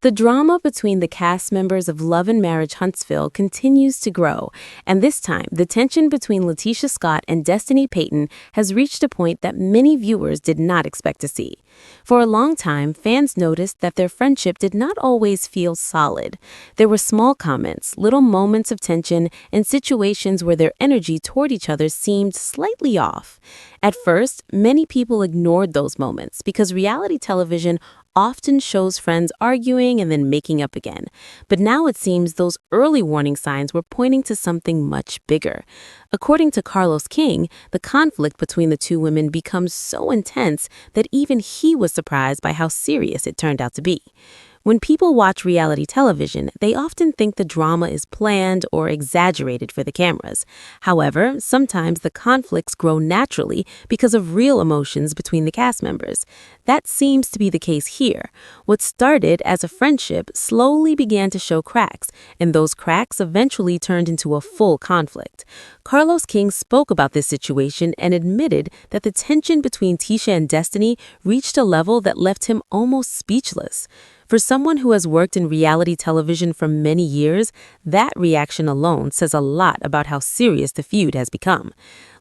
The drama between the cast members of Love and Marriage Huntsville continues to grow, and this time, the tension between Tisha Scott and Destiny Payton has reached a point that many viewers did not expect to see. For a long time, fans noticed that their friendship did not always feel solid. There were small comments, little moments of tension, and situations where their energy toward each other seemed slightly off. At first, many people ignored those moments because reality television often shows friends arguing and then making up again. But now it seems those early warning signs were pointing to something much bigger. According to Carlos King, the conflict between the two women becomes so intense that even he was surprised by how serious it turned out to be. When people watch reality television, they often think the drama is planned or exaggerated for the cameras. However, sometimes the conflicts grow naturally because of real emotions between the cast members. That seems to be the case here. What started as a friendship slowly began to show cracks, and those cracks eventually turned into a full conflict. Carlos King spoke about this situation and admitted that the tension between Tisha and Destiny reached a level that left him almost speechless. For someone who has worked in reality television for many years, that reaction alone says a lot about how serious the feud has become.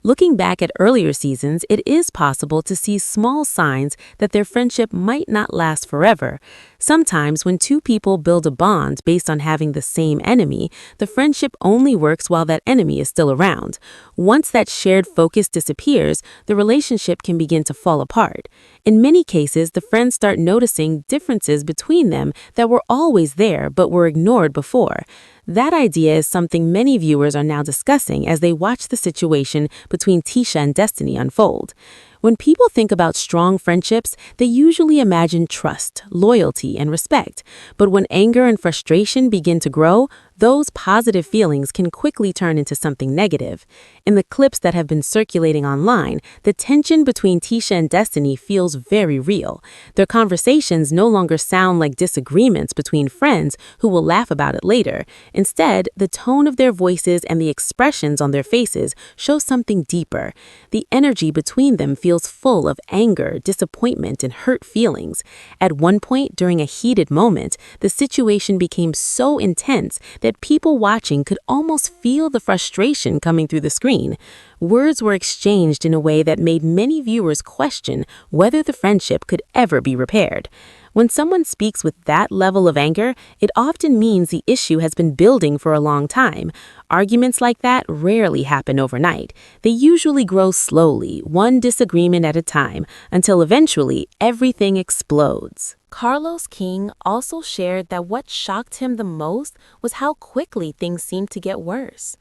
Looking back at earlier seasons, it is possible to see small signs that their friendship might not last forever. Sometimes when two people build a bond based on having the same enemy, the friendship only works while that enemy is still around. Once that shared focus disappears, the relationship can begin to fall apart. In many cases, the friends start noticing differences between them that were always there but were ignored before. That idea is something many viewers are now discussing as they watch the situation between Tisha and Destiny unfold. When people think about strong friendships, they usually imagine trust, loyalty, and respect. But when anger and frustration begin to grow, those positive feelings can quickly turn into something negative. In the clips that have been circulating online, the tension between Tisha and Destiny feels very real. Their conversations no longer sound like disagreements between friends who will laugh about it later. Instead, the tone of their voices and the expressions on their faces show something deeper. The energy between them feels full of anger, disappointment, and hurt feelings. At one point during a heated moment, the situation became so intense that people watching could almost feel the frustration coming through the screen. Words were exchanged in a way that made many viewers question whether the friendship could ever be repaired. When someone speaks with that level of anger, it often means the issue has been building for a long time. Arguments like that rarely happen overnight. They usually grow slowly, one disagreement at a time, until eventually everything explodes. Carlos King also shared that what shocked him the most was how quickly things seemed to get worse.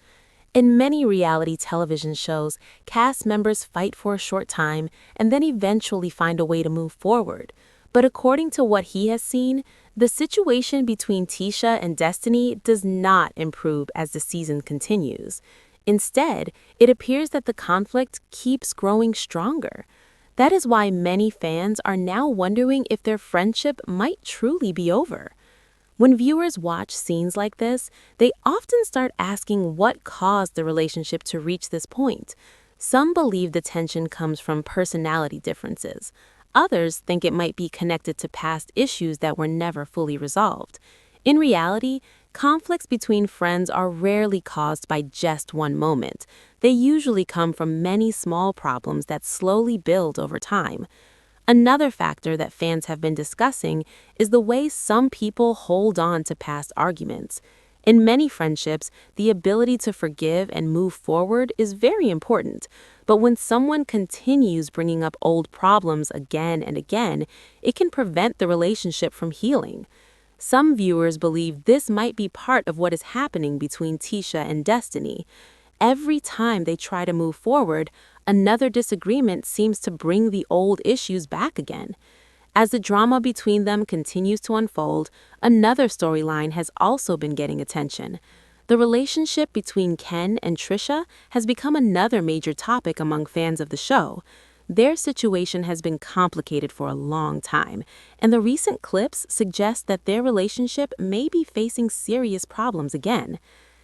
In many reality television shows, cast members fight for a short time and then eventually find a way to move forward. But according to what he has seen, the situation between Tisha and Destiny does not improve as the season continues. Instead, it appears that the conflict keeps growing stronger. That is why many fans are now wondering if their friendship might truly be over. When viewers watch scenes like this, they often start asking what caused the relationship to reach this point. Some believe the tension comes from personality differences. Others think it might be connected to past issues that were never fully resolved. In reality, conflicts between friends are rarely caused by just one moment. They usually come from many small problems that slowly build over time. Another factor that fans have been discussing is the way some people hold on to past arguments. In many friendships, the ability to forgive and move forward is very important. But when someone continues bringing up old problems again and again, it can prevent the relationship from healing. Some viewers believe this might be part of what is happening between Tisha and Destiny. Every time they try to move forward, another disagreement seems to bring the old issues back again. As the drama between them continues to unfold, another storyline has also been getting attention. The relationship between Ken and Trisha has become another major topic among fans of the show. Their situation has been complicated for a long time, and the recent clips suggest that their relationship may be facing serious problems again.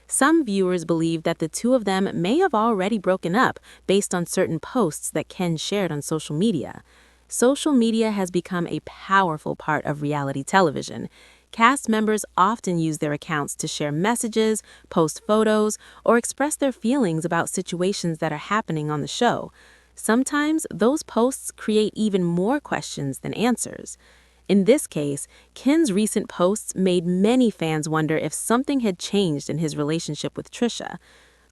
Some viewers believe that the two of them may have already broken up based on certain posts that Ken shared on social media. Social media has become a powerful part of reality television. Cast members often use their accounts to share messages, post photos, or express their feelings about situations that are happening on the show. Sometimes those posts create even more questions than answers. In this case, Ken's recent posts made many fans wonder if something had changed in his relationship with Trisha.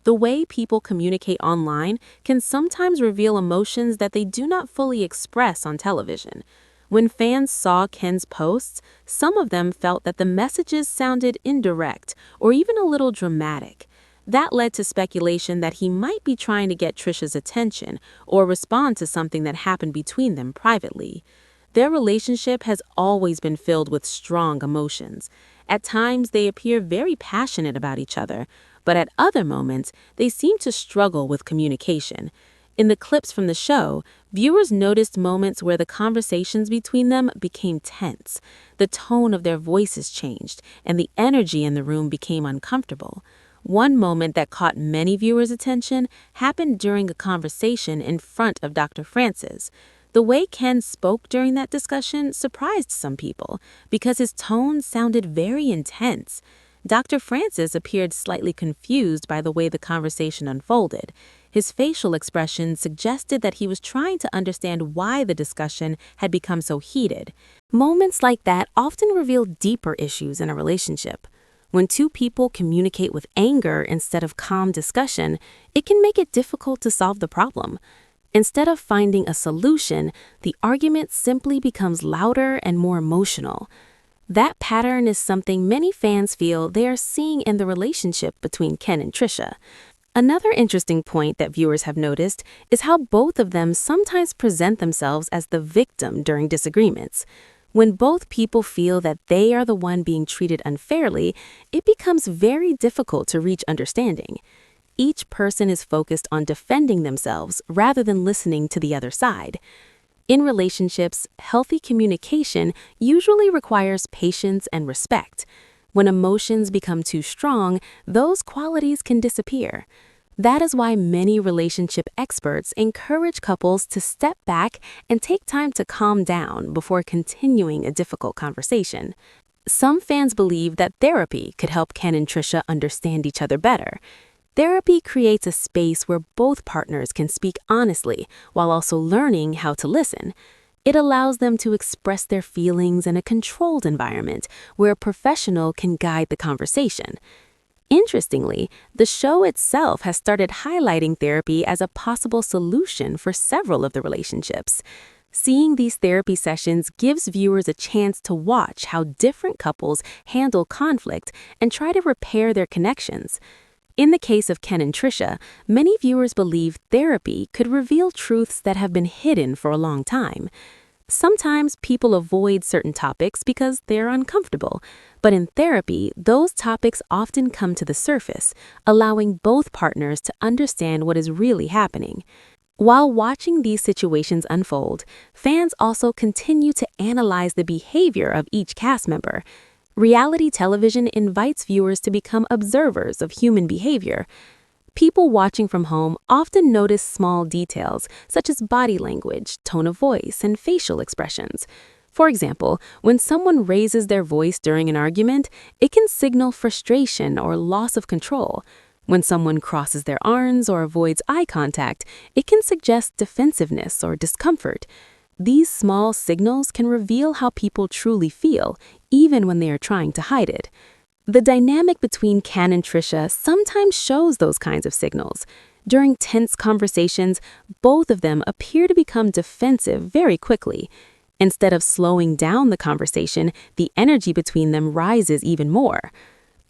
The way people communicate online can sometimes reveal emotions that they do not fully express on television. When fans saw Ken's posts, some of them felt that the messages sounded indirect or even a little dramatic. That led to speculation that he might be trying to get Trisha's attention or respond to something that happened between them privately. Their relationship has always been filled with strong emotions. At times, they appear very passionate about each other, but at other moments, they seem to struggle with communication. In the clips from the show, viewers noticed moments where the conversations between them became tense. The tone of their voices changed, and the energy in the room became uncomfortable. One moment that caught many viewers' attention happened during a conversation in front of Dr. Francis. The way Ken spoke during that discussion surprised some people because his tone sounded very intense. Dr. Francis appeared slightly confused by the way the conversation unfolded. His facial expression suggested that he was trying to understand why the discussion had become so heated. Moments like that often reveal deeper issues in a relationship. When two people communicate with anger instead of calm discussion, it can make it difficult to solve the problem. Instead of finding a solution, the argument simply becomes louder and more emotional. That pattern is something many fans feel they are seeing in the relationship between Ken and Trisha. Another interesting point that viewers have noticed is how both of them sometimes present themselves as the victim during disagreements. When both people feel that they are the one being treated unfairly, it becomes very difficult to reach understanding. Each person is focused on defending themselves rather than listening to the other side. In relationships, healthy communication usually requires patience and respect. When emotions become too strong, those qualities can disappear. That is why many relationship experts encourage couples to step back and take time to calm down before continuing a difficult conversation. Some fans believe that therapy could help Ken and Trisha understand each other better. Therapy creates a space where both partners can speak honestly while also learning how to listen. It allows them to express their feelings in a controlled environment where a professional can guide the conversation. Interestingly, the show itself has started highlighting therapy as a possible solution for several of the relationships. Seeing these therapy sessions gives viewers a chance to watch how different couples handle conflict and try to repair their connections. In the case of Ken and Trisha, many viewers believe therapy could reveal truths that have been hidden for a long time. Sometimes people avoid certain topics because they're uncomfortable, but in therapy, those topics often come to the surface, allowing both partners to understand what is really happening. While watching these situations unfold, fans also continue to analyze the behavior of each cast member. Reality television invites viewers to become observers of human behavior. People watching from home often notice small details, such as body language, tone of voice, and facial expressions. For example, when someone raises their voice during an argument, it can signal frustration or loss of control. When someone crosses their arms or avoids eye contact, it can suggest defensiveness or discomfort. These small signals can reveal how people truly feel, even when they are trying to hide it. The dynamic between Ken and Trisha sometimes shows those kinds of signals. During tense conversations, both of them appear to become defensive very quickly. Instead of slowing down the conversation, the energy between them rises even more.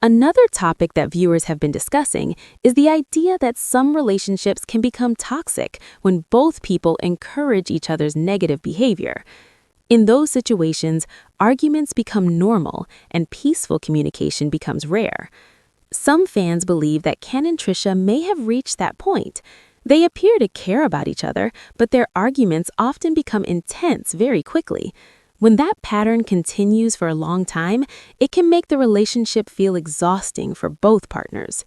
Another topic that viewers have been discussing is the idea that some relationships can become toxic when both people encourage each other's negative behavior. In those situations, arguments become normal and peaceful communication becomes rare. Some fans believe that Ken and Trisha may have reached that point. They appear to care about each other, but their arguments often become intense very quickly. When that pattern continues for a long time, it can make the relationship feel exhausting for both partners.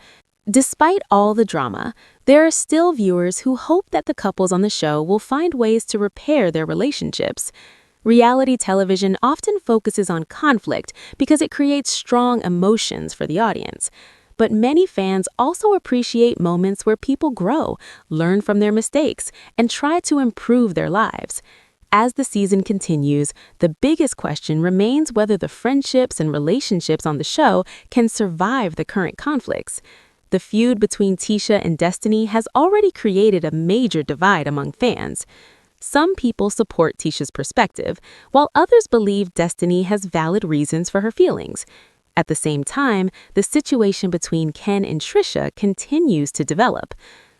Despite all the drama, there are still viewers who hope that the couples on the show will find ways to repair their relationships. Reality television often focuses on conflict because it creates strong emotions for the audience. But many fans also appreciate moments where people grow, learn from their mistakes, and try to improve their lives. As the season continues, the biggest question remains whether the friendships and relationships on the show can survive the current conflicts. The feud between Tisha and Destiny has already created a major divide among fans. Some people support Tisha's perspective, while others believe Destiny has valid reasons for her feelings. At the same time, the situation between Ken and Trisha continues to develop.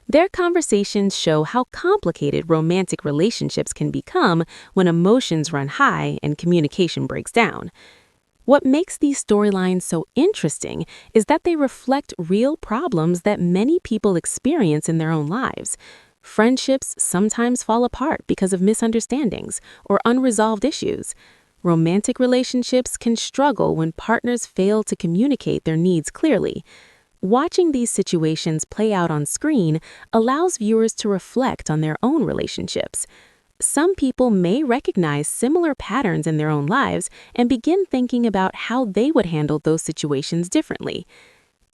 Their conversations show how complicated romantic relationships can become when emotions run high and communication breaks down. What makes these storylines so interesting is that they reflect real problems that many people experience in their own lives. Friendships sometimes fall apart because of misunderstandings or unresolved issues. Romantic relationships can struggle when partners fail to communicate their needs clearly. Watching these situations play out on screen allows viewers to reflect on their own relationships. Some people may recognize similar patterns in their own lives and begin thinking about how they would handle those situations differently.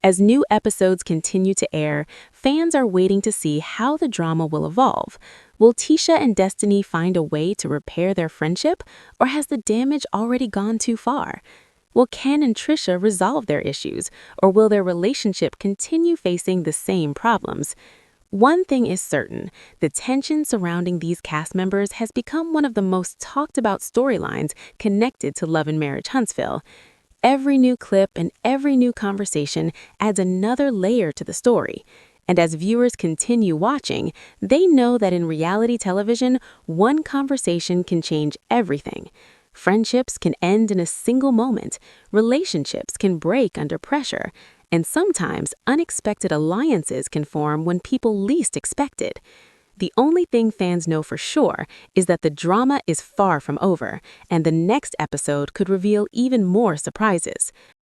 As new episodes continue to air, fans are waiting to see how the drama will evolve. Will Tisha and Destiny find a way to repair their friendship, or has the damage already gone too far? Will Ken and Trisha resolve their issues, or will their relationship continue facing the same problems? One thing is certain, the tension surrounding these cast members has become one of the most talked about storylines connected to Love and Marriage Huntsville. Every new clip and every new conversation adds another layer to the story. And as viewers continue watching, they know that in reality television, one conversation can change everything. Friendships can end in a single moment, relationships can break under pressure, and sometimes unexpected alliances can form when people least expect it. The only thing fans know for sure is that the drama is far from over, and the next episode could reveal even more surprises.